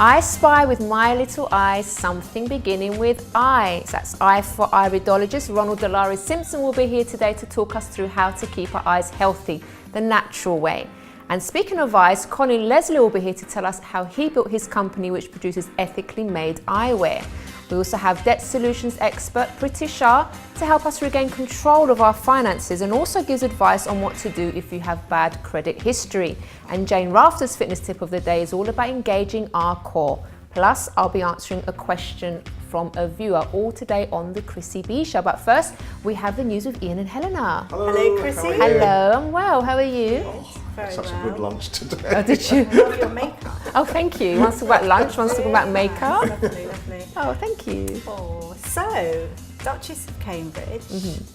I spy with my little eyes something beginning with I. That's I for iridologist. Ronald Delary Simpson will be here today to talk us through how to keep our eyes healthy, the natural way. And speaking of eyes, Colin Leslie will be here to tell us how he built his company which produces ethically made eyewear. We also have debt solutions expert Priti Shah to help us regain control of our finances and also gives advice on what to do if you have bad credit history. And Jane Wrafter's fitness tip of the day is all about engaging our core. Plus, I'll be answering a question from a viewer, all today on the Chrissy B Show. But first, we have the news with Ian and Helena. Hello, Chrissy. Hello, I'm well. How are you? Very Such well. a good lunch today. Oh, did you? I love your makeup. Oh, thank you. You want to talk about lunch? Want to talk about makeup? Lovely, lovely. Oh, thank you. Oh, so, Duchess of Cambridge,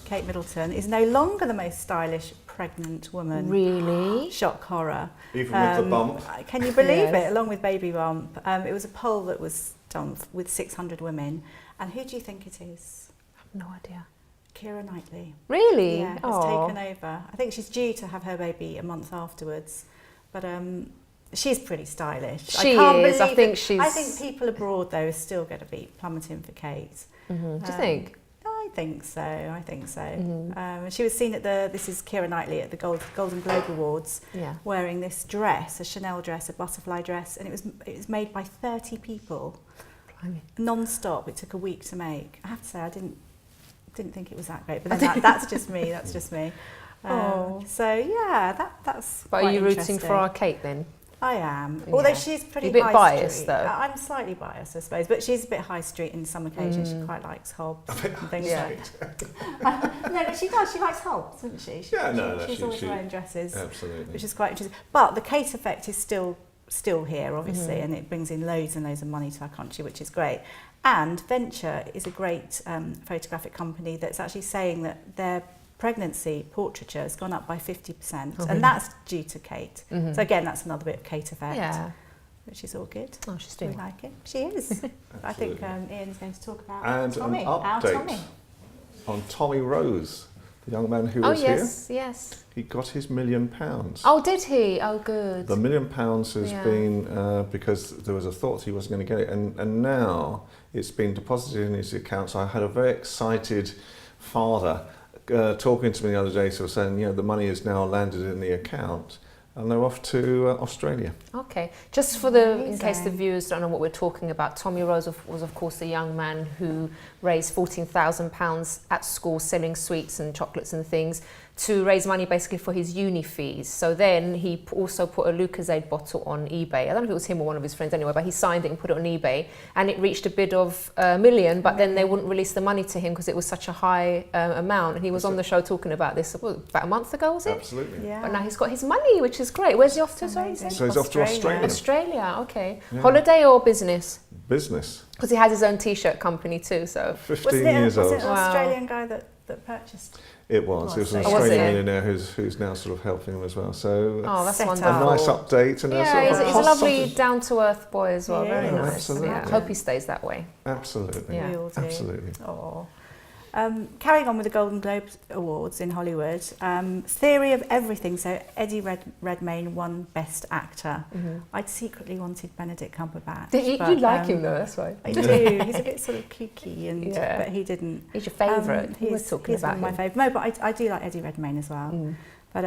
Kate Middleton, is no longer the most stylish pregnant woman. Really? Shock horror. Even with the bump. Can you believe Yes. it? Along with baby bump. It was a poll that was done with 600 women. And who do you think it is? I have no idea. Keira Knightley. Really? Yeah, has Oh. taken over. I think she's due to have her baby a month afterwards. But she's pretty stylish. She I can't is. I believe think it. she's- I think people abroad, though, are still going to be plummeting for Kate. Do you think? I think so. I think so. Mm-hmm. She was seen at this is Keira Knightley at the Golden Globe Awards, Yeah. wearing this dress, a Chanel dress, a butterfly dress, and it was made by 30 people, Blimey. non-stop. It took a week to make. I have to say, I didn't think it was that great, but then that's just me. That's just me. Oh. So yeah, that's. But are quite you rooting interesting. for our Kate then? I am. Although Yeah. she's pretty You're a bit high biased, street. though. I'm slightly biased, I suppose, but she's a bit high street in some occasions. She quite likes Hobbs and things. Yeah. No, but she does. She likes Hobbs, doesn't she? She's always wearing dresses, Absolutely. which is quite interesting. But the Kate effect is still here, obviously, and it brings in loads and loads of money to our country, which is great. And Venture is a great photographic company that's actually saying that their pregnancy portraiture has gone up by 50%, and that's due to Kate. So again, that's another bit of Kate effect, Yeah. which is all good. Oh, she's We doing like it. She is. I think Ian's going to talk about And Tommy. an Our update Tommy. on Tommy Rose, the young man who Oh, was yes, yes. here. He got his £1 million. Oh, did he? Oh, good. The £1 million has Yeah. been because there was a thought he wasn't going to get it, and now it's been deposited in his account. So I had a very excited father talking to me the other day, sort of saying, the money has now landed in the account, and they're off to Australia. Okay, just for in case the Amazing. viewers don't know what we're talking about, Tommy Rose was of course a young man who raised £14,000 at school selling sweets and chocolates and things to raise money basically for his uni fees. So then he also put a Lucozade bottle on eBay. I don't know if it was him or one of his friends anyway, but he signed it and put it on eBay, and it reached a bid of $1 million, but then they wouldn't release the money to him because it was such a high amount. And he was on the show talking about this about a month ago, was it? Absolutely. Yeah. But now he's got his money, which is great. Where's he off to? Sorry, Amazing. So he's off to Australia. Australia, okay. Yeah. Holiday or business? Business. Because he has his own T-shirt company too, so. 15 years was old. it an Wow. Australian guy that purchased? It was. It was an Oh, was Australian it? millionaire who's now sort of helping him as well. So Oh, that's Set wonderful. up. a nice update and a Yeah, sort of he's a lovely, something- down-to-earth boy as well. He Very is. nice. Absolutely. Yeah, I hope he stays that way. Absolutely. Yeah. We all do. Absolutely. Oh. Carrying on with the Golden Globe Awards in Hollywood, Theory of Everything. So Eddie Redmayne won Best Actor. I'd secretly wanted Benedict Cumberbatch. You but, like him though, that's why. I do. He's a bit sort of kooky, Yeah. but he didn't. He's your favourite. Who was He's talking one about of my him? favourite. No, but I do like Eddie Redmayne as well. But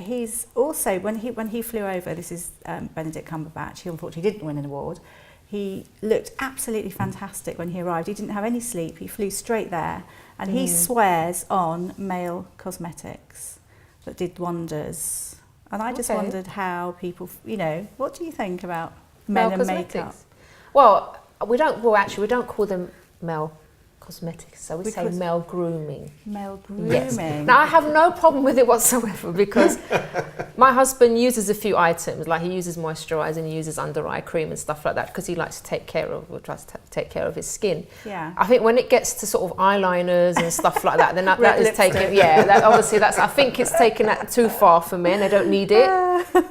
he's also when he flew over. This is Benedict Cumberbatch. He unfortunately didn't win an award. He looked absolutely fantastic when he arrived. He didn't have any sleep. He flew straight there, and he swears on male cosmetics that did wonders. And I just Okay. wondered how people, what do you think about men and makeup? Well, we don't call them male cosmetics, so we say Because- male grooming. Male Yes. grooming. Now I have no problem with it whatsoever because my husband uses a few items, like he uses moisturiser and he uses under eye cream and stuff like that because he likes to take care of, or tries to take care of his skin. Yeah. I think when it gets to sort of eyeliners and stuff like that, then that Red is lipstick. taken. I think it's taken that too far for men. They don't need it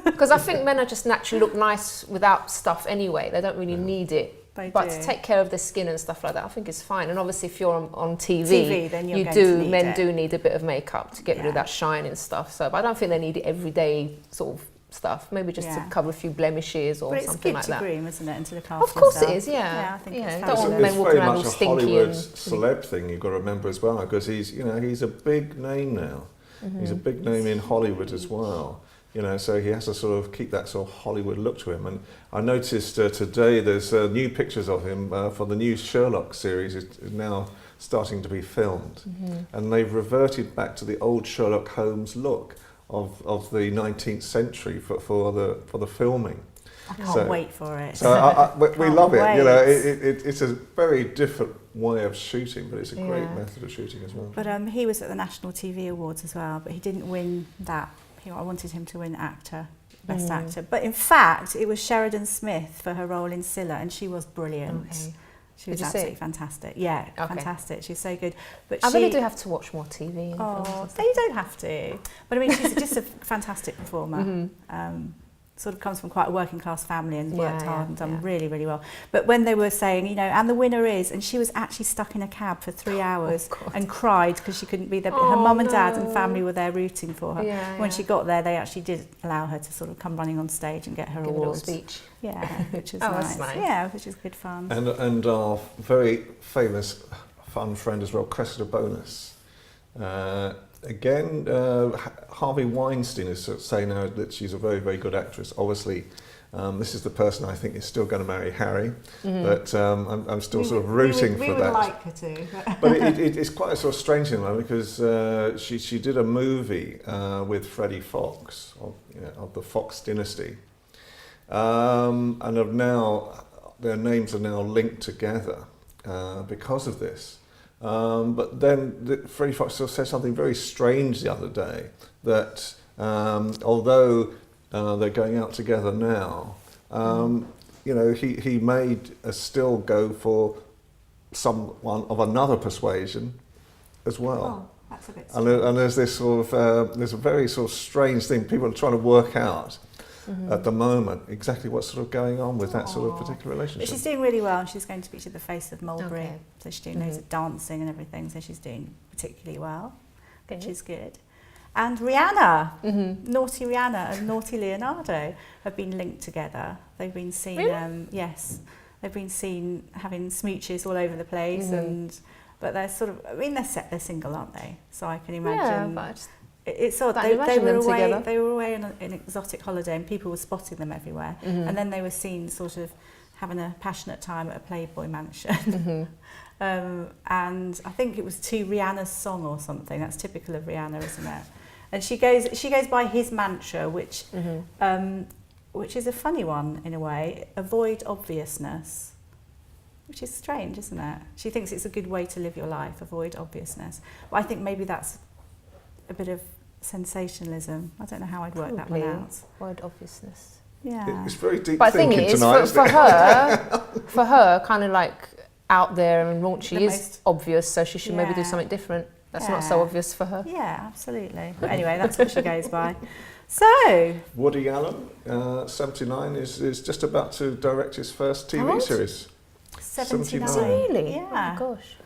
because I think men are just naturally look nice without stuff anyway. They don't really need it. They But do. to take care of their skin and stuff like that, I think it's fine. And obviously, if you're on TV, then you're going to need men it. do need a bit of makeup to get rid of Yeah. that shine and stuff. So, but I don't think they need it every day, sort of stuff, maybe just to Yeah. cover a few blemishes or But it's something good like to that. groom, isn't it, and to look after Of course it yourself. is, yeah. Yeah, I think it's don't fabulous. want men It's walking very around much all a stinky Hollywood and celeb thing you've got to remember as well, because he's a big name now. He's a big name in Hollywood as well. You know, so he has to sort of keep that sort of Hollywood look to him. And I noticed today there's new pictures of him for the new Sherlock series is now starting to be filmed, and they've reverted back to the old Sherlock Holmes look of the 19th century for the filming. I can't wait for it. So we love it. You know, wait. it's a very different way of shooting, but it's a great method of shooting as well. But he was at the National TV Awards as well, but he didn't win that. I wanted him to win actor, best actor. But in fact, it was Sheridan Smith for her role in Scylla, and she was brilliant. Okay. She was Did you absolutely see? fantastic. Yeah, Okay. fantastic. She's so good. But I really do have to watch more TV. And films Oh, and stuff. no, you don't have to. But I mean, she's just a fantastic performer. Sort of comes from quite a working class family and worked hard and done really, really well. But when they were saying, you know, and the winner is, and she was actually stuck in a cab for 3 hours and cried because she couldn't be there. But her mum and dad and family were there rooting for her. When she got there, they actually did allow her to sort of come running on stage and get her Give a little awards. speech. Yeah, which is That's nice. Yeah, which is good fun. And our very famous fun friend as well, Cressida Bonus. Again, Harvey Weinstein is sort of saying now that she's a very, very good actress. Obviously, this is the person I think is still going to marry Harry, but I'm still sort of rooting for that. We would like her to. But it's quite a sort of strange thing, though, because she did a movie with Freddie Fox of the Fox dynasty, and have now their names are now linked together because of this. But then Freddie Fox sort of said something very strange the other day, that although they're going out together now, you know, he may still go for someone of another persuasion as well. Oh, that's a bit And there's this sort of, there's a very sort of strange thing people are trying to work out at the moment, exactly what's sort of going on with that sort of particular But relationship. she's doing really well, and she's going to feature the Face of Mulberry. Okay. So she's doing loads of dancing and everything, so she's doing particularly well, which is good. And Rihanna, naughty Rihanna and naughty Leonardo have been linked together. They've been seen, Really? they've been seen having smooches all over the place, but they're sort of, I mean, they're single, aren't they? So I can imagine. Yeah, but It's odd. Can't They imagine were them away. together. They were away on an exotic holiday, and people were spotting them everywhere. And then they were seen sort of having a passionate time at a Playboy mansion. And I think it was to Rihanna's song or something. That's typical of Rihanna, isn't it? And she goes by his mantra, which is a funny one in a way. Avoid obviousness. Which is strange, isn't it? She thinks it's a good way to live your life. Avoid obviousness. But I think maybe that's a bit of sensationalism. I don't know how I'd work that one out. Avoid obviousness. Yeah. It's very deep But the thing thinking is, tonight, isn't it? for her, kind of like out there and raunchy The is most- obvious, so she should maybe do Yeah. something different. That's not so Yeah. obvious for her. Yeah, absolutely. But anyway, that's what she goes by. So, Woody Allen, 79, is just about to direct his first TV How old? series. 79. Is it really? Yeah. Oh my gosh.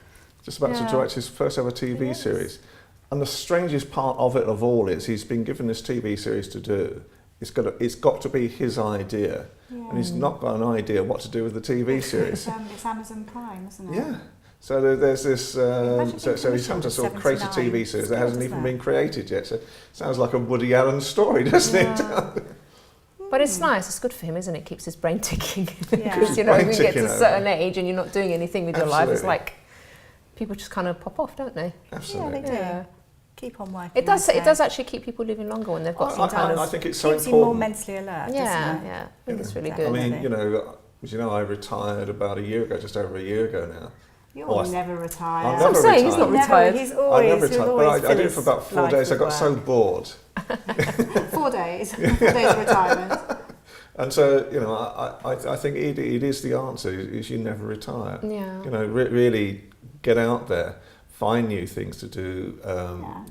Just about to Yeah. direct his first ever TV Yes. series. And the strangest part of it of all is he's been given this TV series to do. It's got to be his idea. And he's not got an idea what to do with the TV series. It's Amazon Prime, isn't it? Yeah. So there's this. Imagine So being he's having to sort of commissioned create a at TV 79. series that It's hasn't good, even isn't been it? created yet. So it sounds like a Woody Allen story, doesn't it? But it's nice, it's good for him, isn't it? Keeps his brain ticking. Yeah. Because, you know, Brain when you get to ticking a over. certain age and you're not doing anything with your life, it's Absolutely. like people just kind of pop off, don't they? Absolutely. Yeah, they do. Yeah. Keep on working. It does. I'd It say. does actually keep people living longer when they've got some kind I of. think it's so Keeps you more important. mentally alert, Yeah, doesn't it? yeah. I think it's really Yeah. good. I mean, Definitely. you know, as you know, I retired about a year ago, just over a year ago now. You're Oh, I- never retired. I'm That's what I'm never saying, he's not retired. retired. He's I always, never he'll retired, always but I fill did it his for about 4 life days. I with got so work. bored. 4 days. 4 days of retirement. And so, you know, I think it is the answer, is you never retire. Yeah. You know, really get out there, find new things to do,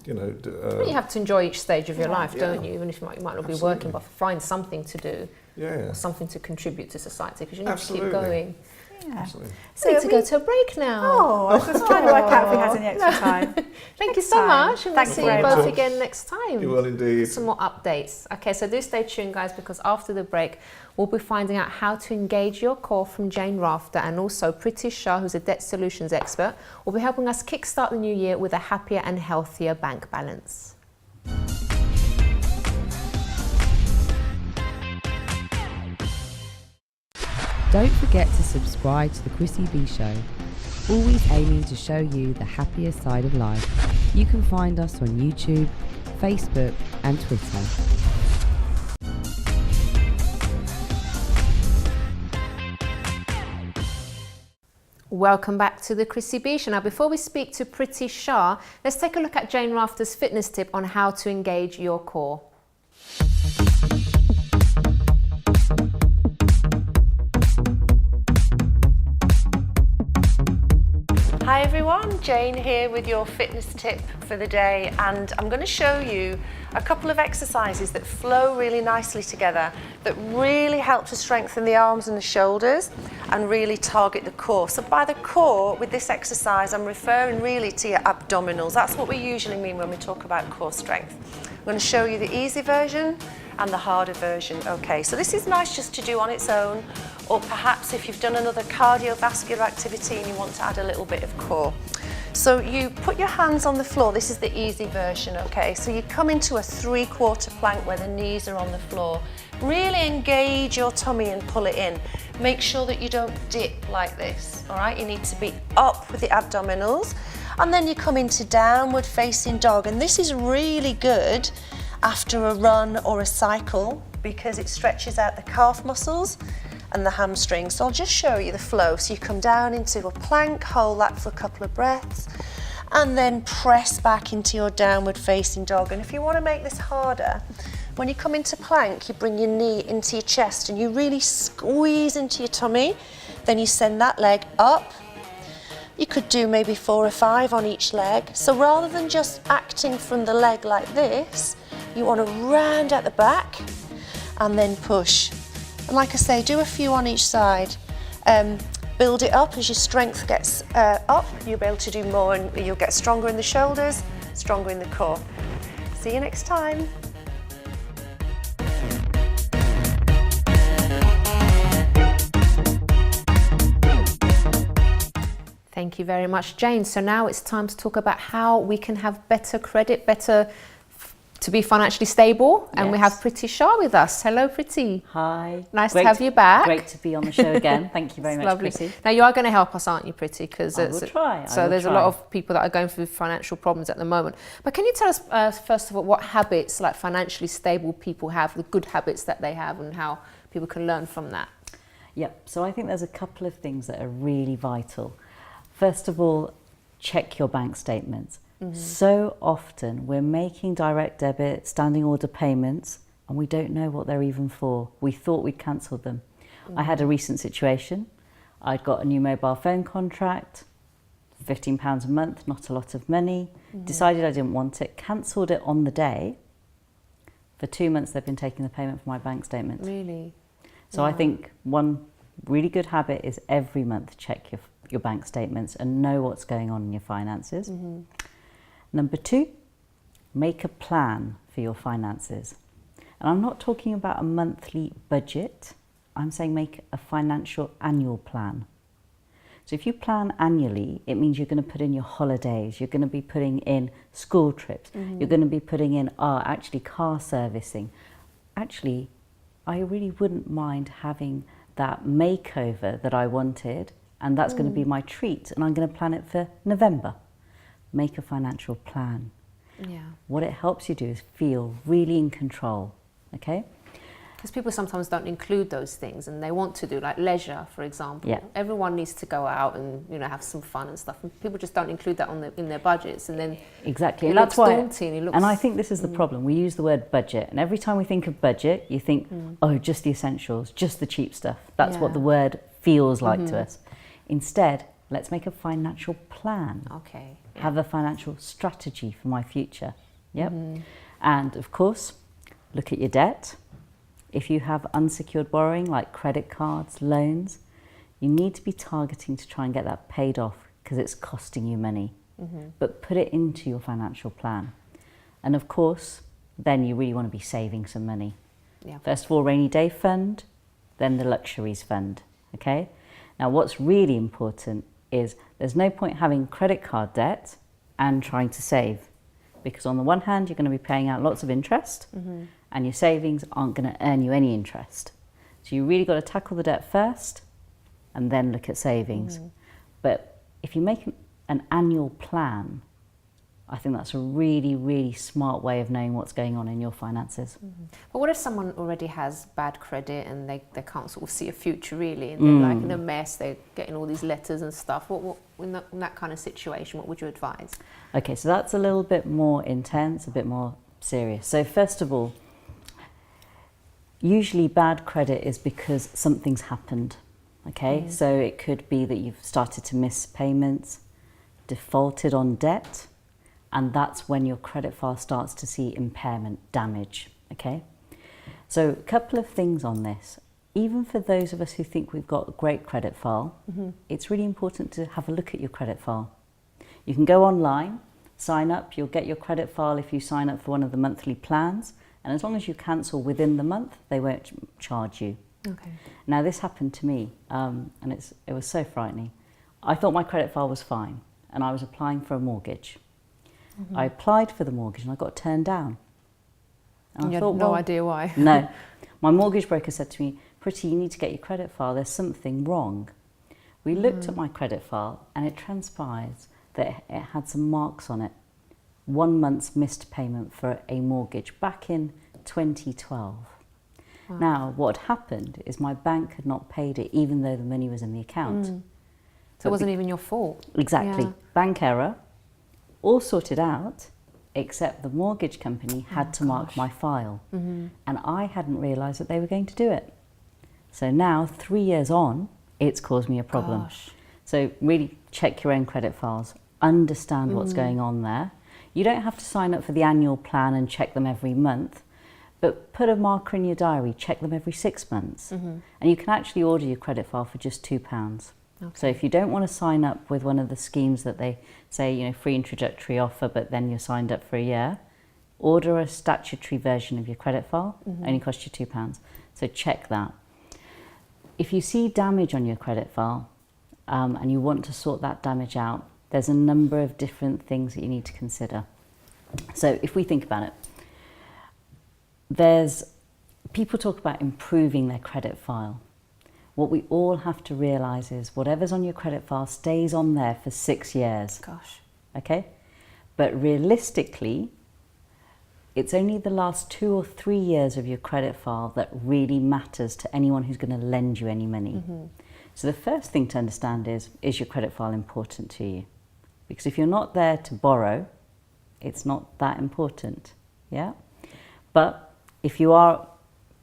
you know. Well, you have to enjoy each stage of your Yeah. life, don't Yeah. you? Even if you might not be Absolutely. working, but find something to do, yeah. or something to contribute to society, because you need Absolutely. to keep going. Yeah. Absolutely. So we need to go to a break now. Oh, I was just trying to work out if we had any extra time. Thank you so much, and we'll Thank see you you very both much. again next time. You will indeed. Some more updates. Okay, so do stay tuned, guys, because after the break, we'll be finding out how to engage your core from Jane Wrafter, and also Priti Shah, who's a debt solutions expert, will be helping us kickstart the new year with a happier and healthier bank balance. Don't forget to subscribe to the Chrissy B Show, always aiming to show you the happier side of life. You can find us on YouTube, Facebook and Twitter. Welcome back to the Chrissy B Show. Now, before we speak to Priti Shah, let's take a look at Jane Wrafter's fitness tip on how to engage your core. Hi everyone, Jane here with your fitness tip for the day, and I'm going to show you a couple of exercises that flow really nicely together that really help to strengthen the arms and the shoulders and really target the core. So by the core, with this exercise, I'm referring really to your abdominals. That's what we usually mean when we talk about core strength. I'm going to show you the easy version and the harder version. Okay, so this is nice just to do on its own, or perhaps if you've done another cardiovascular activity and you want to add a little bit of core. So you put your hands on the floor. This is the easy version, okay? So you come into a 3/4 plank where the knees are on the floor. Really engage your tummy and pull it in. Make sure that you don't dip like this, all right? You need to be up with the abdominals. And then you come into downward facing dog. And this is really good after a run or a cycle because it stretches out the calf muscles and the hamstrings. So I'll just show you the flow. So you come down into a plank, hold that for a couple of breaths, and then press back into your downward facing dog. And if you want to make this harder, when you come into plank, you bring your knee into your chest and you really squeeze into your tummy. Then you send that leg up. You could do maybe 4 or 5 on each leg. So rather than just acting from the leg like this, you want to round at the back and then push. And like I say, do a few on each side. Build it up as your strength gets up. You'll be able to do more and you'll get stronger in the shoulders, stronger in the core. See you next time. Thank you very much, Jane. So now it's time to talk about how we can have better credit, to be financially stable. And we have Priti Shah with us. Hello, Priti. Hi. Nice to have you back. Great to be on the show again. Thank you very much, Lovely. Chrissy. Now, you are going to help us, aren't you, Priti? Because I will try. So there's a lot of people that are going through financial problems at the moment. But can you tell us, first of all, what habits like financially stable people have, the good habits that they have, and how people can learn from that? Yep. So I think there's a couple of things that are really vital. First of all, check your bank statements. So often we're making direct debit, standing order payments, and we don't know what they're even for. We thought we'd cancelled them. I had a recent situation. I'd got a new mobile phone contract, £15 a month, not a lot of money. Decided I didn't want it, cancelled it on the day. For 2 months they've been taking the payment for my bank statement. Really? So I think one really good habit is every month check your bank statements and know what's going on in your finances. Number 2, make a plan for your finances. And I'm not talking about a monthly budget. I'm saying make a financial annual plan. So if you plan annually, it means you're going to put in your holidays, you're going to be putting in school trips, you're going to be putting in actually car servicing. Actually, I really wouldn't mind having that makeover that I wanted, and that's going to be my treat, and I'm going to plan it for November. Make a financial plan. Yeah. What it helps you do is feel really in control, okay? Because people sometimes don't include those things, and they want to do, like leisure, for example. Yeah. Everyone needs to go out and have some fun and stuff, and people just don't include that in their budgets, and then exactly, it and that's looks why. daunting. And I think this is the problem. We use the word budget, and every time we think of budget, you think, oh, just the essentials, just the cheap stuff. That's what the word feels like to us. Instead, let's make a financial plan. Okay. Yeah. Have a financial strategy for my future. Yep. And of course, look at your debt. If you have unsecured borrowing like credit cards, loans, you need to be targeting to try and get that paid off because it's costing you money. But put it into your financial plan. And of course, then you really want to be saving some money. Yeah. First of all, rainy day fund, then the luxuries fund, okay? Now, what's really important is there's no point having credit card debt and trying to save, because on the one hand, you're going to be paying out lots of interest and your savings aren't going to earn you any interest. So you really got to tackle the debt first and then look at savings. But if you make an annual plan, I think that's a really, really smart way of knowing what's going on in your finances. But what if someone already has bad credit and they can't sort of see a future really, and they're like in a mess, they're getting all these letters and stuff? What in that kind of situation, what would you advise? Okay, so that's a little bit more intense, a bit more serious. So first of all, usually bad credit is because something's happened, okay? So it could be that you've started to miss payments, defaulted on debt, and that's when your credit file starts to see impairment, damage, okay? So a couple of things on this. Even for those of us who think we've got a great credit file, it's really important to have a look at your credit file. You can go online, sign up, you'll get your credit file if you sign up for one of the monthly plans, and as long as you cancel within the month, they won't charge you. Okay. Now this happened to me, and it was so frightening. I thought my credit file was fine, and I was applying for a mortgage. I applied for the mortgage and I got turned down. And you I thought, had no well, idea why? No. My mortgage broker said to me, Priti, you need to get your credit file, there's something wrong. We looked at my credit file and it transpires that it had some marks on it. 1 month's missed payment for a mortgage back in 2012. Wow. Now, what had happened is my bank had not paid it even though the money was in the account. So it wasn't even your fault? Exactly. Yeah. Bank error, all sorted out, except the mortgage company had to mark my file. And I hadn't realised that they were going to do it. So now, 3 years on, it's caused me a problem. Gosh. So really check your own credit files, understand what's going on there. You don't have to sign up for the annual plan and check them every month, but put a marker in your diary, check them every 6 months. And you can actually order your credit file for just £2. Okay. So if you don't want to sign up with one of the schemes that they say, you know, free introductory offer, but then you're signed up for a year, order a statutory version of your credit file, only costs you £2. So check that. If you see damage on your credit file and you want to sort that damage out, there's a number of different things that you need to consider. So if we think about it, people talk about improving their credit file. What we all have to realise is whatever's on your credit file stays on there for 6 years. Gosh. Okay? But realistically, it's only the last 2 or 3 years of your credit file that really matters to anyone who's going to lend you any money. So the first thing to understand is your credit file important to you? Because if you're not there to borrow, it's not that important, yeah? But if you are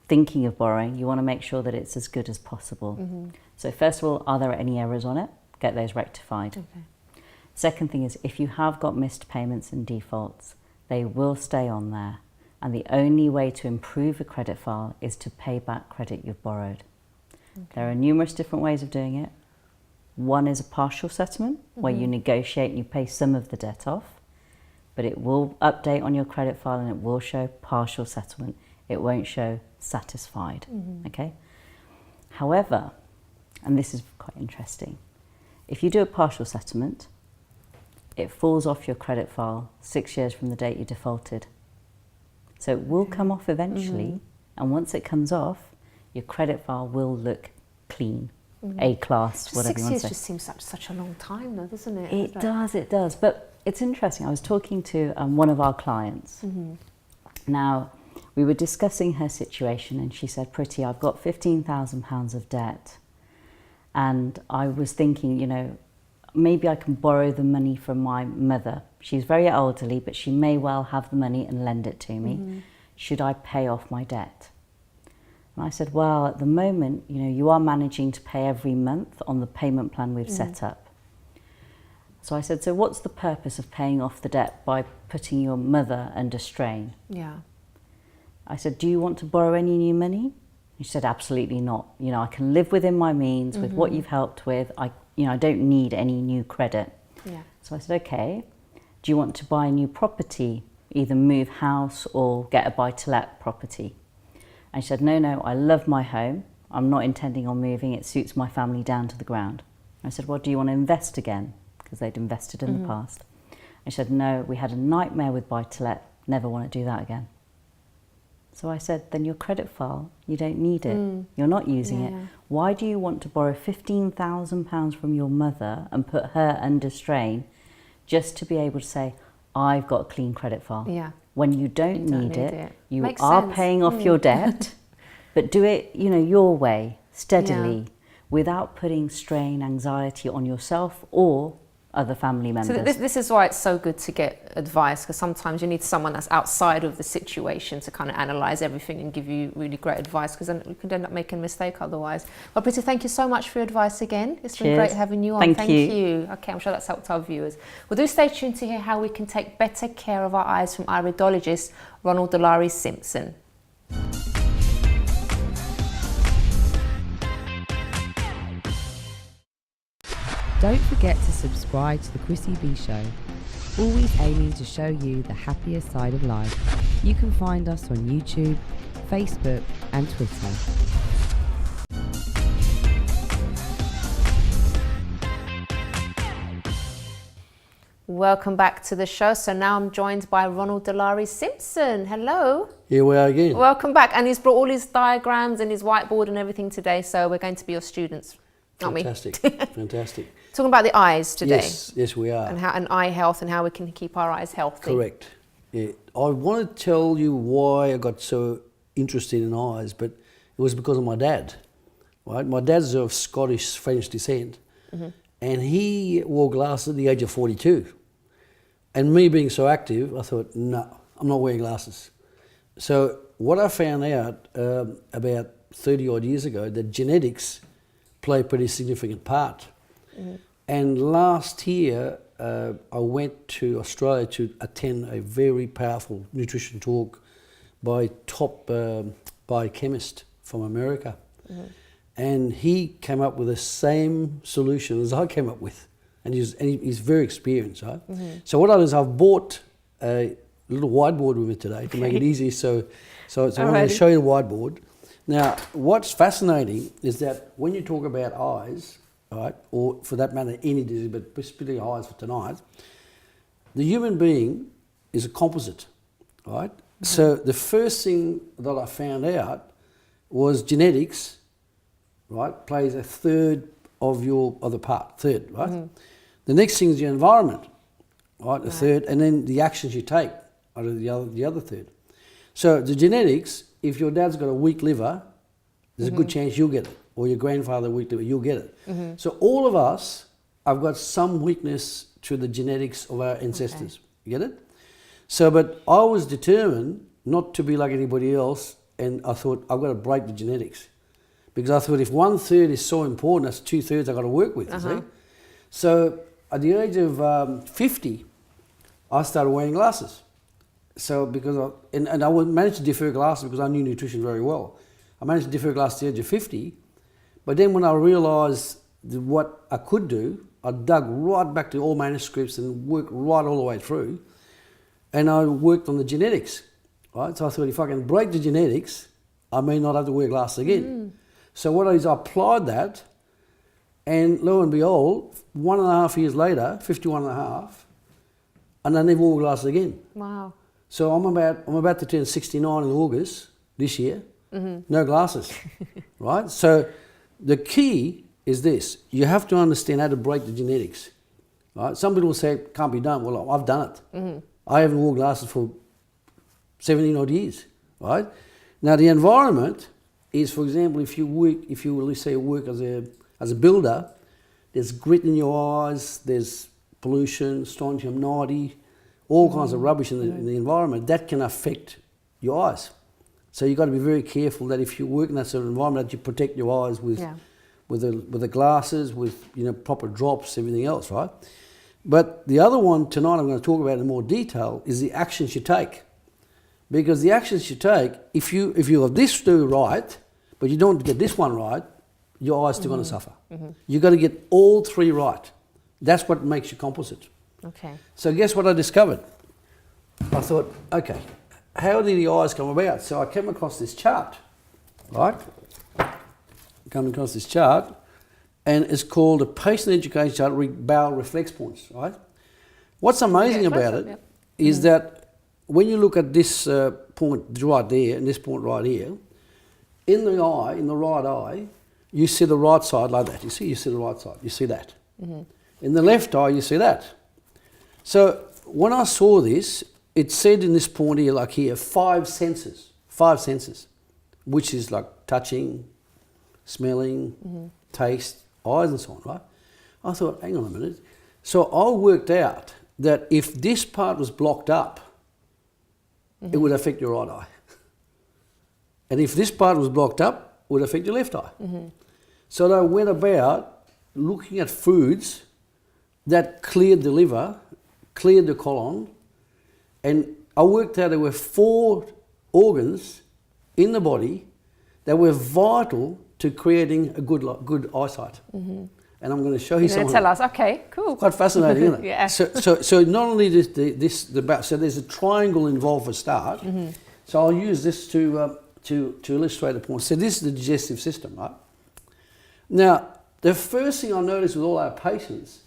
thinking of borrowing, you want to make sure that it's as good as possible. So first of all, are there any errors on it? Get those rectified. Okay. Second thing is, if you have got missed payments and defaults, they will stay on there. And the only way to improve a credit file is to pay back credit you've borrowed. There are numerous different ways of doing it. One is a partial settlement, where you negotiate and you pay some of the debt off, but it will update on your credit file and it will show partial settlement. It won't show satisfied, okay? However, and this is quite interesting, if you do a partial settlement, it falls off your credit file 6 years from the date you defaulted. So it will come off eventually, and once it comes off, your credit file will look clean, A-class, whatever you 6 want years to say. just seems such a long time though, doesn't it? It does. But it's interesting. I was talking to one of our clients. Now, we were discussing her situation and she said, Priti, I've got £15,000 of debt. And I was thinking, you know, maybe I can borrow the money from my mother. She's very elderly, but she may well have the money and lend it to me. Should I pay off my debt? And I said, well, at the moment, you know, you are managing to pay every month on the payment plan we've set up. So I said, so what's the purpose of paying off the debt by putting your mother under strain? Yeah. I said, do you want to borrow any new money? And she said, absolutely not. You know, I can live within my means with what you've helped with. I don't need any new credit. Yeah. So I said, okay, do you want to buy a new property, either move house or get a buy-to-let property? And she said, no, I love my home. I'm not intending on moving. It suits my family down to the ground. I said, well, do you want to invest again? Because they'd invested in the past. And she said, no, we had a nightmare with buy-to-let. Never want to do that again. So I said, then your credit file, you don't need it. You're not using it. Why do you want to borrow £15,000 from your mother and put her under strain just to be able to say, I've got a clean credit file? Yeah. When you don't need it, you Makes are sense. paying off your debt, but do it, your way, steadily, without putting strain, anxiety on yourself or other family members. So this is why it's so good to get advice, because sometimes you need someone that's outside of the situation to kind of analyse everything and give you really great advice, because then you could end up making a mistake otherwise. Well, Priti, thank you so much for your advice again. It's been great having you on. Thank you. Okay, I'm sure that's helped our viewers. Well, do stay tuned to hear how we can take better care of our eyes from iridologist Ronald Delary Simpson. Don't forget to subscribe to the Chrissy B Show, always aiming to show you the happier side of life. You can find us on YouTube, Facebook and Twitter. Welcome back to the show. So now I'm joined by Ronald Delary Simpson. Hello. Here we are again. Welcome back. And he's brought all his diagrams and his whiteboard and everything today. So we're going to be your students, aren't we? Fantastic, fantastic. Talking about the eyes today. Yes, we are. And eye health and how we can keep our eyes healthy. Correct. Yeah. I want to tell you why I got so interested in eyes, but it was because of my dad. Right? My dad's of Scottish French descent, and he wore glasses at the age of 42. And me being so active, I thought, no, I'm not wearing glasses. So what I found out about 30 odd years ago, that genetics play a pretty significant part. And last year, I went to Australia to attend a very powerful nutrition talk by top biochemist from America. And he came up with the same solution as I came up with. And he's very experienced, right? So what I did is I've bought a little whiteboard with me today to make it easy. So I want to show you the whiteboard. Now, what's fascinating is that when you talk about eyes, right, or for that matter, any disease, but specifically eyes for tonight, the human being is a composite, right? So the first thing that I found out was genetics, right, plays a third of the part, right? The next thing is your environment, right, the third, and then the actions you take are the other third. So the genetics, if your dad's got a weak liver, there's a good chance you'll get it, or your grandfather weak liver, you'll get it. So all of us have got some weakness to the genetics of our ancestors. You get it? So, but I was determined not to be like anybody else, and I thought I've got to break the genetics. Because I thought if 1/3 is so important, that's 2/3 I've got to work with, you see? So at the age of 50, I started wearing glasses. So because I managed to defer glasses because I knew nutrition very well. I managed to defer glasses at the age of 50, but then when I realised what I could do, I dug right back to all manuscripts and worked right all the way through, and I worked on the genetics, right? So I thought if I can break the genetics, I may not have to wear glasses again. So what I did is I applied that, and lo and behold, 1.5 years later, 51 and a half, and I never wore glasses again. Wow. So I'm about to turn 69 in August this year, no glasses, right? So the key is this: you have to understand how to break the genetics, right? Some people say it can't be done. Well, I've done it. I haven't worn glasses for 17 odd years, right? Now the environment is, for example, if you let's say work as a builder, there's grit in your eyes, there's pollution, strontium 90, all kinds of rubbish in the environment that can affect your eyes. So you've got to be very careful that if you work in that sort of environment, that you protect your eyes with the glasses, with proper drops, everything else, right? But the other one tonight I'm going to talk about in more detail is the actions you take. Because the actions you take, if you have this do right, but you don't get this one right, your eye's still going to suffer. You've got to get all three right. That's what makes you composite. Okay. So guess what I discovered? I thought, okay, how did the eyes come about? So I came across this chart, right? Come across this chart, and it's called a patient education chart, bowel reflex points, right? What's amazing about it is that when you look at this point right there and this point right here, in the eye, in the right eye, you see the right side like that. You see the right side. You see that. In the left eye, you see that. So when I saw this, it said in this point here, like here, 5 senses, which is like touching, smelling, taste, eyes and so on, right? I thought, hang on a minute. So I worked out that if this part was blocked up, it would affect your right eye. And if this part was blocked up, it would affect your left eye. So I went about looking at foods that cleared the liver, cleared the colon, and I worked out there were 4 organs in the body that were vital to creating a good eyesight. And I'm going to show you something. Tell us. Okay, cool. Quite fascinating, isn't it? Yeah. So not only so there's a triangle involved for a start. So I'll use this to illustrate the point. So this is the digestive system, right? Now, the first thing I noticed with all our patients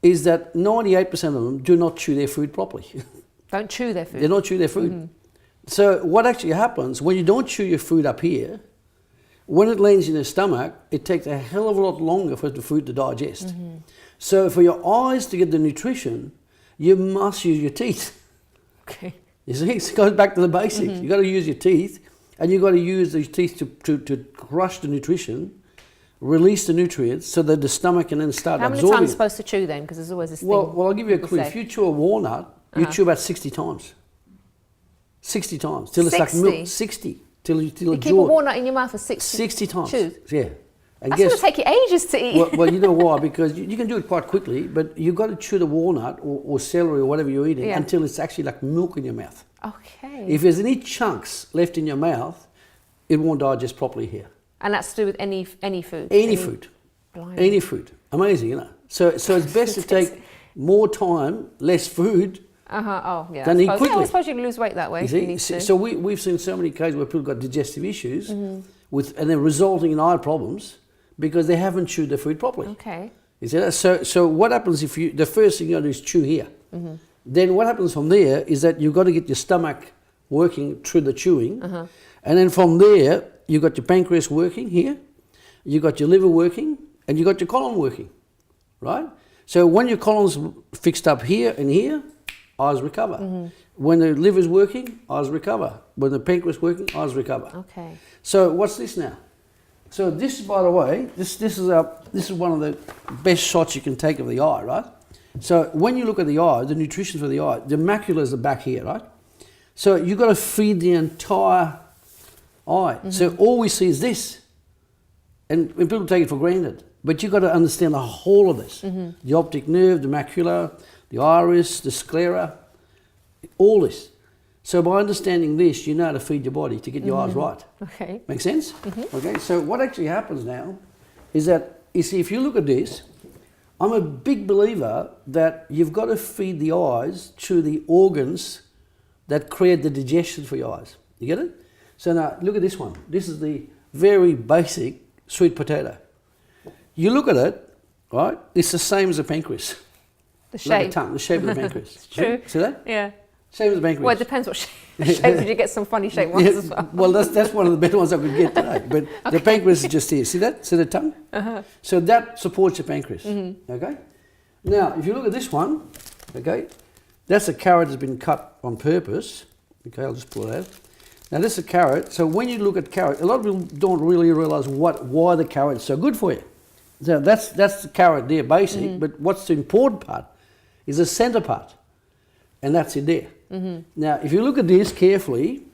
is that 98% of them do not chew their food properly. Don't chew their food. They don't chew their food. So what actually happens when you don't chew your food up here, when it lands in your stomach, it takes a hell of a lot longer for the food to digest. So for your eyes to get the nutrition, you must use your teeth. Okay. You see, it goes back to the basics. You've got to use your teeth, and you've got to use these teeth to crush the nutrition, release the nutrients, so that the stomach can then start absorbing. How many times are you supposed to chew then? Because there's always this thing. Well, I'll give you a clue. say. If you chew a walnut, you chew about 60 times. 60 times. Till it's like 60? milk. 60. Till You a keep a walnut in your mouth for 60 times. chews? Yeah. And That's going to take you ages to eat. well, you know why? Because you can do it quite quickly, but you've got to chew the walnut or celery or whatever you're eating until it's actually like milk in your mouth. Okay. If there's any chunks left in your mouth, it won't digest properly here. And that's to do with any food? Any food. Blimey. Any food. Amazing, you know. So it's best to take more time, less food, Oh, yeah. than eat quickly. Yeah, I suppose you can lose weight that way. You see? So we've seen so many cases where people got digestive issues and they're resulting in eye problems because they haven't chewed their food properly. Okay. You see that? So what happens if the first thing you got to do is chew here. Then what happens from there is that you've got to get your stomach working through the chewing. And then from there, you've got your pancreas working here, you've got your liver working, and you've got your colon working, right? So when your colon's fixed up here and here, eyes recover. When the liver's working, eyes recover. When the pancreas is working, eyes recover. Okay. So what's this now? So this, by the way, this is one of the best shots you can take of the eye, right? So when you look at the eye, the nutrition for the eye, the macula is the back here, right? So you've got to feed the entire eye. So all we see is this. And people take it for granted. But you've got to understand the whole of this. The optic nerve, the macula, the iris, the sclera, all this. So by understanding this, you know how to feed your body to get your eyes right. Okay. Make sense? Okay, so what actually happens now is that, you see, if you look at this, I'm a big believer that you've got to feed the eyes through the organs that create the digestion for your eyes. You get it? So now, look at this one. This is the very basic sweet potato. You look at it, right? It's the same as the pancreas. The shape. Like a tongue, the shape of the pancreas. It's true. See that? Yeah. Same as the pancreas. Well, it depends what shape. Did you get some funny shaped ones as well? Well, that's one of the better ones I could get today. But the pancreas is just here. See that? See the tongue? So that supports the pancreas. Okay? Now, if you look at this one, okay, that's a carrot that's been cut on purpose. Okay, I'll just pull it out. Now, this is a carrot. So when you look at carrot, a lot of people don't really realise why the carrot is so good for you. So that's the carrot there, basic. But what's the important part is the centre part. And that's it there. Now, if you look at this carefully,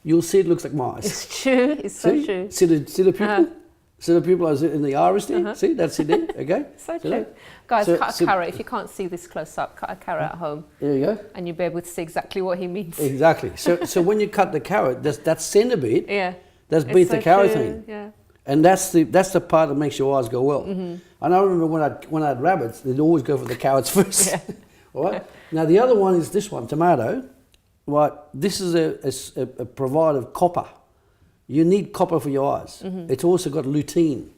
you'll see it looks like my eyes. It's true. It's so true. See the pupil? See the pupil in the iris there? See, that's it there, okay? So See true. that? Guys, So- cut a carrot. If you can't see this close up, cut a carrot at home There you go. and you'll be able to see exactly what he means. Exactly. So when you cut the carrot, that centre bit, Yeah. That's It's beta so carotene. true, yeah. And that's the part that makes your eyes go well. And I remember when I had rabbits, they'd always go for the carrots first. Yeah. All right. Now the other one is this one, tomato. Right. This is a provider of copper. You need copper for your eyes. It's also got lutein.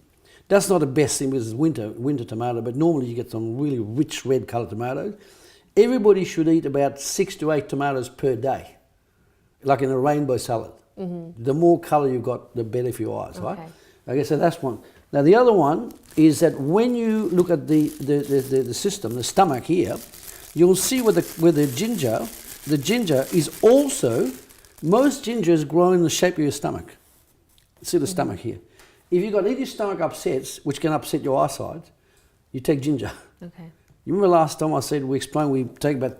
That's not the best thing because it's winter tomato, but normally you get some really rich red coloured tomatoes. Everybody should eat about 6 to 8 tomatoes per day, like in a rainbow salad. The more colour you've got, the better for your eyes, right? Okay, so that's one. Now the other one is that when you look at the system, the stomach here, you'll see where the ginger is also, most gingers grow in the shape of your stomach. See the stomach here. If you've got any stomach upsets, which can upset your eyesight, you take ginger. Okay. You remember last time I said we take about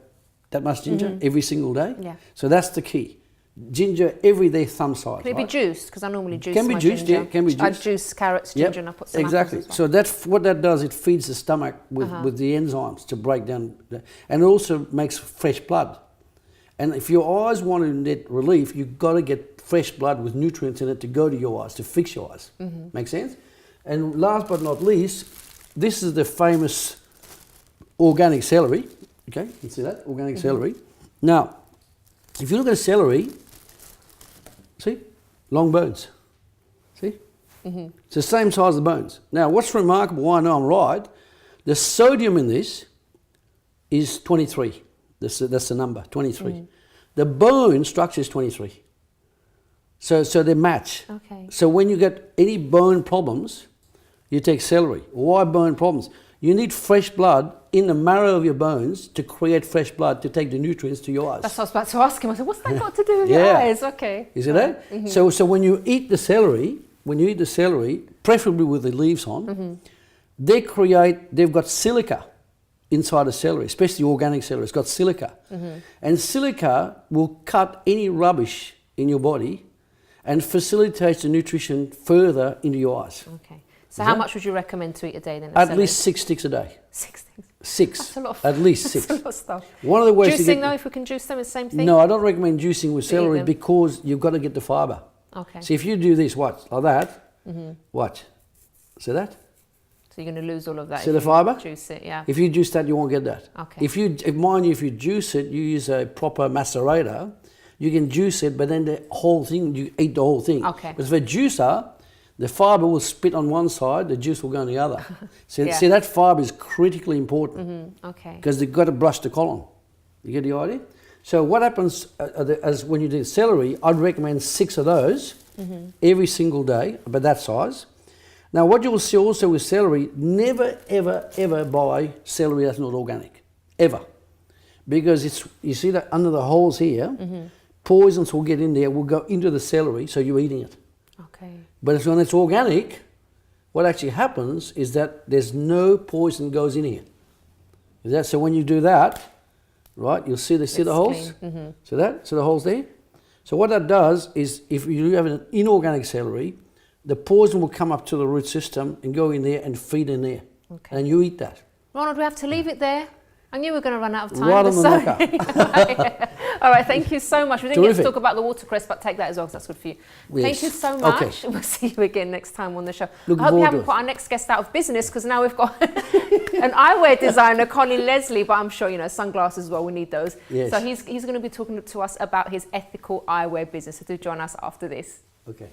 that much ginger every single day? Yeah. So that's the key. Ginger every day, thumb size. Can it be juiced? Because I normally juice Can be my juiced, ginger. yeah, can be I juiced. juice carrots, ginger, and I put some exactly. apples as well. So that's what that does. It feeds the stomach with the enzymes to break down, and it also makes fresh blood. And if your eyes want to get relief, you've got to get fresh blood with nutrients in it to go to your eyes, to fix your eyes. Make sense? And last but not least, this is the famous organic celery. Okay, you see that? Organic celery. Now, if you look at celery, see? Long bones. See? It's the same size as the bones. Now, what's remarkable, why I know I'm right, the sodium in this is 23. That's the number, 23. The bone structure is 23. So they match. Okay. So when you get any bone problems, you take celery. Why bone problems? You need fresh blood in the marrow of your bones to create fresh blood to take the nutrients to your eyes. That's what I was about to ask him. I said, what's that got to do with your Yeah. eyes? Okay. You see that? So when you eat the celery, preferably with the leaves on, they've got silica inside the celery, especially organic celery. It's got silica. And silica will cut any rubbish in your body and facilitates the nutrition further into your eyes. Okay. So how much would you recommend to eat a day then? At least 6 sticks a day. 6 things. 6. That's a lot of At least 6. That's a lot of stuff. One of the ways Juicing though, if we can juice them, is the same thing? No, I don't recommend juicing with celery them. because you've got to get the fibre. Okay. See, if you do this, watch, like that, watch. See that? So you're going to lose all of that. See if the you fibre? Juice it, yeah. If you juice that, you won't get that. Okay. Mind you, if you juice it, you use a proper macerator, you can juice it, but then the whole thing, you eat the whole thing. Okay. But if a juicer, the fibre will spit on one side, the juice will go on the other. See, Yeah. see that fibre is critically important Okay. because they've got to brush the colon. You get the idea? So what happens as when you do celery, I'd recommend 6 of those every single day, about that size. Now what you will see also with celery, never ever ever buy celery that's not organic, ever. Because you see that under the holes here, poisons will get in there, will go into the celery, so you're eating it. Okay. But when it's organic, what actually happens is that there's no poison goes in here. Is that so? When you do that, right, you'll see the holes. See that? See the holes there. So what that does is, if you have an inorganic celery, the poison will come up to the root system and go in there and feed in there, and you eat that. Ronald, we have to leave it there. I knew we were going to run out of time. Right but on the knocker. All right, thank you so much. We didn't get Terrific. to talk about the watercress, but take that as well, because that's good for you. Yes. Thank you so much. Okay. We'll see you again next time on the show. Looking I hope you forward haven't to put our next guest out of business, because now we've got an eyewear designer, Colin Leslie, but I'm sure, sunglasses as well, we need those. Yes. So he's going to be talking to us about his ethical eyewear business. So do join us after this. Okay.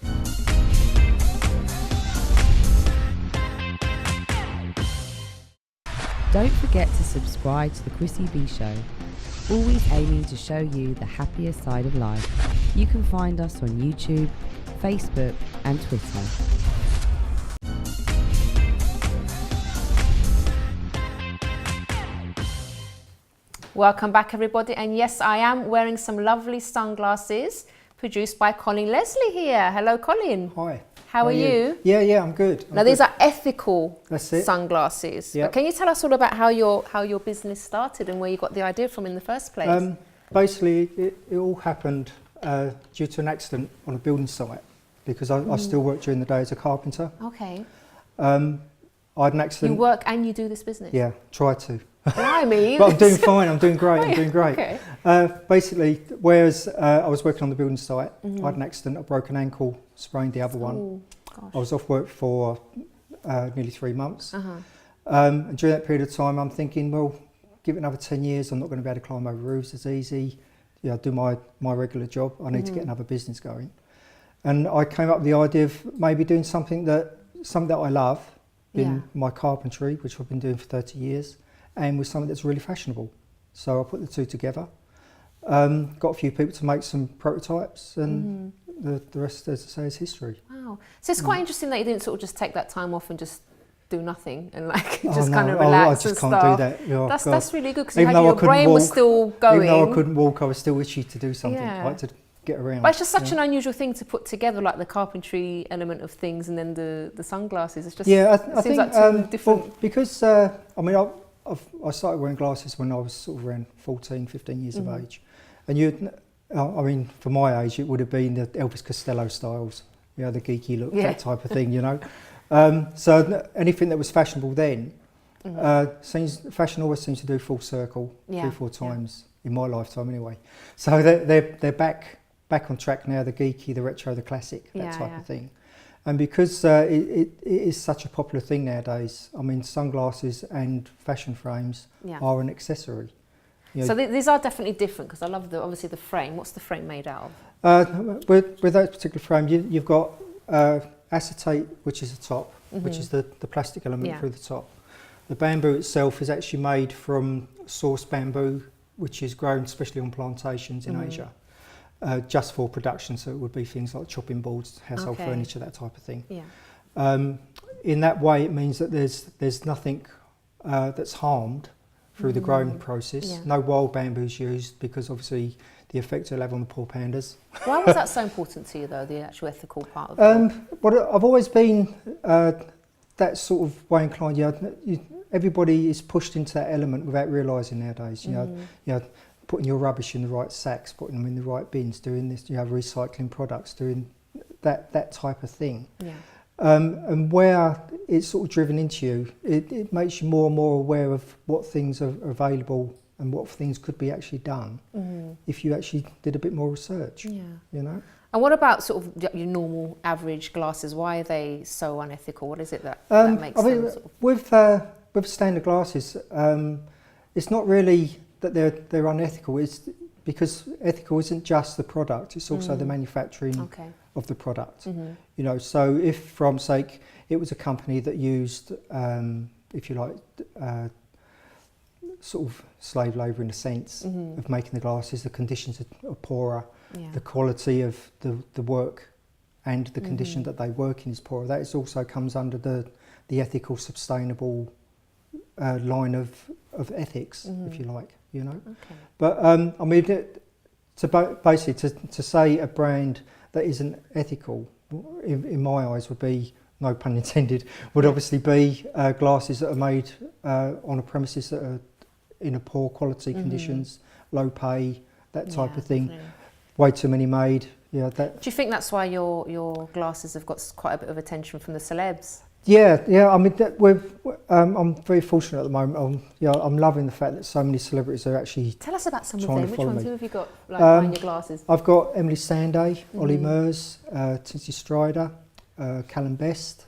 Don't forget to subscribe to the Chrissy B Show, always aiming to show you the happier side of life. You can find us on YouTube, Facebook and Twitter. Welcome back, everybody. And yes, I am wearing some lovely sunglasses produced by Colin Leslie here. Hello, Colin. Hi. How are you? Yeah, I'm good. Now, these are ethical That's it. sunglasses. Yep. But can you tell us all about how your business started and where you got the idea from in the first place? Basically, it all happened due to an accident on a building site, because I still work during the day as a carpenter. Okay. I had an accident. You work and you do this business? Yeah, try to. Blimey. But I'm doing fine. I'm doing great. I'm doing great. Okay. Basically, whereas I was working on the building site, I had an accident. I broke an ankle, sprained the other one. Oh, gosh. I was off work for nearly 3 months. And during that period of time, I'm thinking, well, give it another 10 years. I'm not going to be able to climb over roofs as easy. Do my regular job. I need to get another business going. And I came up with the idea of maybe doing something that I love in my carpentry, which I've been doing for 30 years, and with something that's really fashionable. So I put the two together. Got a few people to make some prototypes, and the rest, as I say, is history. Wow. So it's quite interesting that you didn't sort of just take that time off and just do nothing and like just kind of relax and stuff. I just can't do that. Oh, that's really good, because your brain was still going. Even though I couldn't walk, I was still itchy to do something, like to get around. But it's just such an unusual thing to put together, like the carpentry element of things and then the sunglasses. It's just I seems think like two different. well, because I started wearing glasses when I was sort of around 14, 15 years of age, and I mean, for my age, it would have been the Elvis Costello styles, the geeky look, that type of thing, So anything that was fashionable then, fashion always seems to do full circle 3-4 times in my lifetime anyway. So they're back on track now, the geeky, the retro, the classic, that type of thing. And because it is such a popular thing nowadays, I mean, sunglasses and fashion frames are an accessory. So these are definitely different, because I love obviously the frame. What's the frame made out of? With that particular frame, you've got acetate, which is the top, which is the plastic element through the top. The bamboo itself is actually made from source bamboo, which is grown especially on plantations in Asia, just for production. So it would be things like chopping boards, household furniture, that type of thing. In that way, it means that there's nothing that's harmed through the growing process. No wild bamboos used, because obviously the effect it'll have on the poor pandas. Why was that so important to you, though, the actual ethical part of it? Well, I've always been that sort of way inclined. Everybody is pushed into that element without realising nowadays. Putting your rubbish in the right sacks, putting them in the right bins, doing this, recycling products, doing that type of thing. And where it's sort of driven into you, it makes you more and more aware of what things are available and what things could be actually done if you actually did a bit more research. And what about sort of your normal average glasses? Why are they so unethical? What is it that makes them sort of... with standard glasses, it's not really that they're unethical. It's because ethical isn't just the product; it's also the manufacturing of the product. So if, for example's sake, it was a company that used, if you like, sort of slave labour in a sense of making the glasses, the conditions are poorer, the quality of the work and the condition that they work in is poorer. That is also comes under the ethical, sustainable line of ethics, if you like, But I mean, basically to say a brand that isn't ethical, in my eyes, would be, no pun intended, would obviously be glasses that are made on a premises that are in a poor quality conditions, low pay, that type of thing. Definitely. Way too many made. Do you think that's why your glasses have got quite a bit of attention from the celebs? Yeah. I mean, I'm very fortunate at the moment. I'm loving the fact that so many celebrities are actually. Tell us about some of them. Which ones? Who have you got behind your glasses? I've got Emily Sandé, Ollie Murs, Tinsy Strider, Callum Best.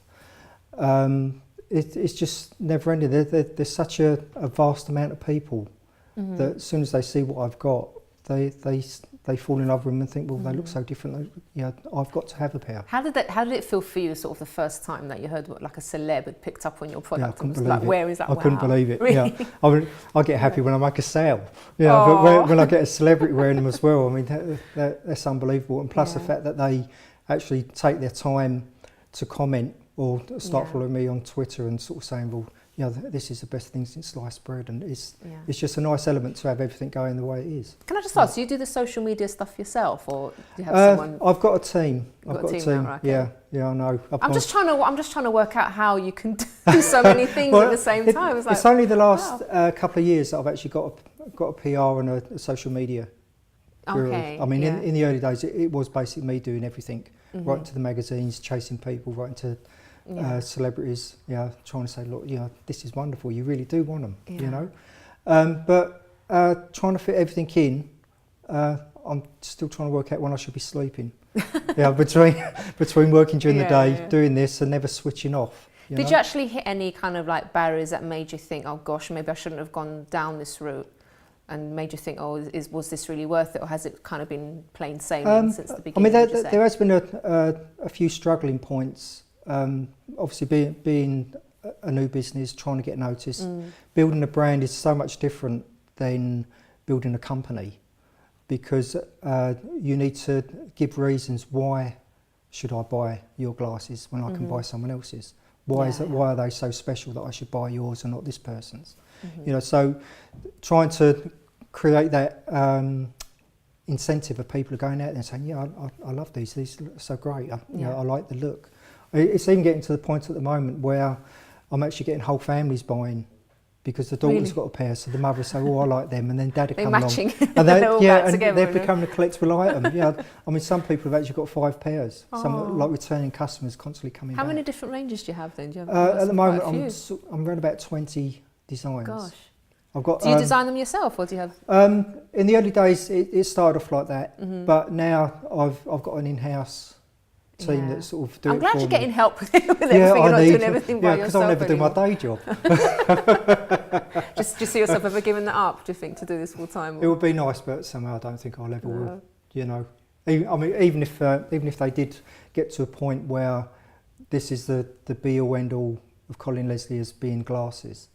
It's just never ending. There's such a vast amount of people that as soon as they see what I've got, they fall in love with them and think, well, they look so different. I've got to have a pair. How did it feel for you, sort of the first time that you heard what, like, a celeb had picked up on your product? I couldn't believe it. Where is that? I couldn't believe it. Really? I get happy when I make a sale. But when I get a celebrity wearing them as well, I mean, that's unbelievable. And plus the fact that they actually take their time to comment or start following me on Twitter and sort of saying, well, this is the best thing since sliced bread, and it's just a nice element to have everything going the way it is. Can I just ask, do you do the social media stuff yourself, or do you have someone? I've got a team. I've got a team. Now, right, okay. Yeah, I know. I'm just trying to work out how you can do so many things at the same time. It's only the last couple of years that I've actually got a PR and a social media. Okay. I mean, in the early days, it was basically me doing everything, right to the magazines, chasing people, right into celebrities, trying to say, look, this is wonderful. You really do want them, But trying to fit everything in, I'm still trying to work out when I should be sleeping. Yeah, between working during the day, doing this, and never switching off. Did you actually hit any kind of like barriers that made you think, oh gosh, maybe I shouldn't have gone down this route, and made you think, oh, was this really worth it, or has it kind of been plain sailing since the beginning? I mean, there has been a few struggling points. Obviously, being a new business, trying to get noticed, building a brand is so much different than building a company, because you need to give reasons why should I buy your glasses when I can buy someone else's. Why are they so special that I should buy yours and not this person's? You know, so trying to create that incentive of people going out there and saying, yeah, I love these are so great. You know, I like the look. It's even getting to the point at the moment where I'm actually getting whole families buying, because the daughter's got a pair, so the mother will say, oh, I like them, and then dad will come matching. along. And they're all back together, they've become a collectible item. Yeah, I mean, some people have actually got 5 pairs. Some, like returning customers, constantly coming back. How many different ranges do you have then? Do you have at the moment, I'm around about 20 designs. Gosh. I've got, do you design them yourself, or do you have? In the early days, it started off like that, but now I've got an in-house team that sort of do I'm it glad for you're me. getting help with everything. You're not doing everything by yourself. Because I'll never do my day job. Do you see yourself ever giving that up, do you think, to do this full time? It would be nice, but somehow I don't think I'll ever will. You know, even if they did get to a point where this is the be all end all of Colin Leslie as being glasses,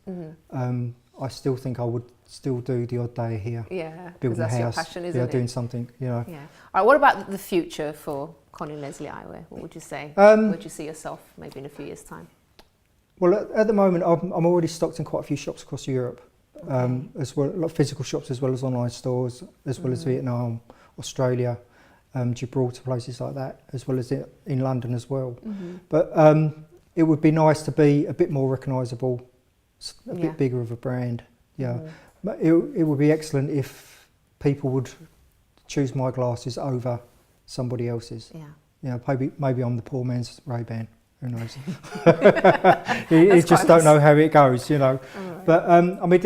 I still think I would still do the odd day here. Yeah, building a house. Your passion, isn't it? Doing something, you know. Yeah. All right, what about the future for Colin Leslie Eyewear? What would you say? Where do you see yourself maybe in a few years' time? Well, at the moment, I'm already stocked in quite a few shops across Europe, as well, like physical shops as well as online stores, as well as Vietnam, Australia, Gibraltar, places like that, as well as in London as well. But it would be nice to be a bit more recognisable, a bit bigger of a brand. Yeah, but it would be excellent if people would choose my glasses over somebody else's. Yeah, you know, maybe I'm the poor man's Ray-Ban. Who knows? You just don't know how it goes, you know. Right. But I mean,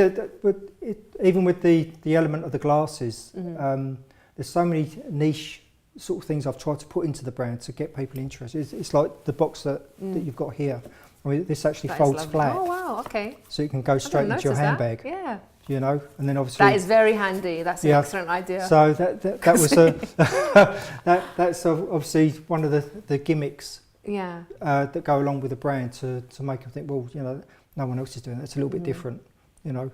even with the element of the glasses, there's so many niche sort of things I've tried to put into the brand to get people interested. It's like the box that you've got here. I mean, this actually folds flat. Oh wow, okay. So you can go straight into your handbag. Yeah. You know, and then obviously that is very handy. That's an excellent idea. So that was that's obviously one of the gimmicks. Yeah. That go along with the brand to make them think, well, you know, no one else is doing that. It's a little bit different, you know.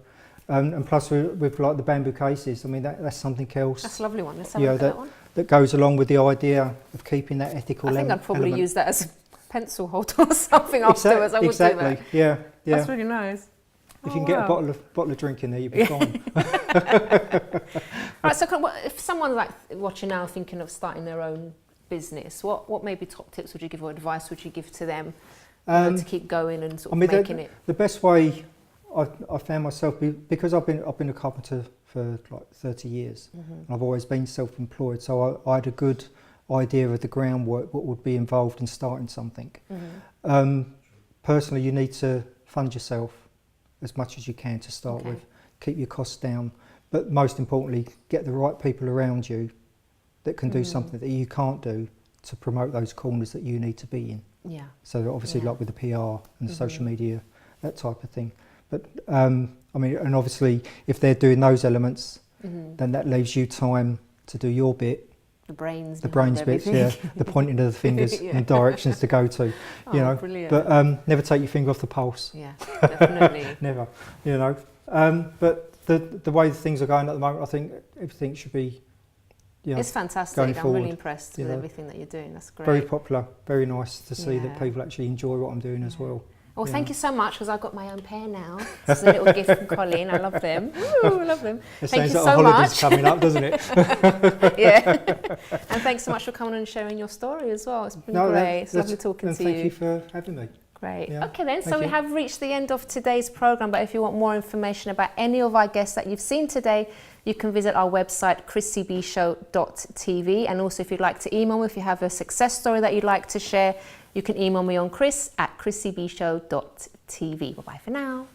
And plus with like the bamboo cases, I mean that's something else. That's a lovely one. Let's have a look at that one. That goes along with the idea of keeping that ethical element. I think I'd probably use that as a pencil holder or something afterwards. I would do that. Yeah. That's really nice. If you can get a bottle of drink in there, you'll be fine. Right, so if someone's like watching now thinking of starting their own business, what maybe top tips would you give or advice would you give to them to keep going and sort of making it? The best way I found myself, because I've been a carpenter for like 30 years, and I've always been self-employed, so I had a good idea of the groundwork, what would be involved in starting something. Personally, you need to fund yourself as much as you can to start with, keep your costs down, but most importantly, get the right people around you that can do something that you can't do to promote those corners that you need to be in. Yeah. So obviously, like with the PR and the social media, that type of thing. But I mean, and obviously, if they're doing those elements, then that leaves you time to do your bit. The brains bits, the pointing of the fingers and directions to go to, you know. Brilliant. But never take your finger off the pulse. Yeah, definitely. Never, you know. But the way things are going at the moment, I think everything should be. You know, it's fantastic. I'm really impressed with everything that you're doing. That's great. Very popular. Very nice to see that people actually enjoy what I'm doing as well. Well, thank you so much, because I've got my own pair now. It's a little gift from Colin. I love them. Ooh, I love them. Thank you so much. Holidays coming up, doesn't it? Yeah. And thanks so much for coming and sharing your story as well. It's been great. It's lovely talking to you. Thank you for having me. Great. Yeah. Okay then, so we have reached the end of today's programme, but if you want more information about any of our guests that you've seen today, you can visit our website, chrissybshow.tv. And also, if you'd like to email me, if you have a success story that you'd like to share, you can email me on chris@chrissybshow.tv. Bye-bye for now.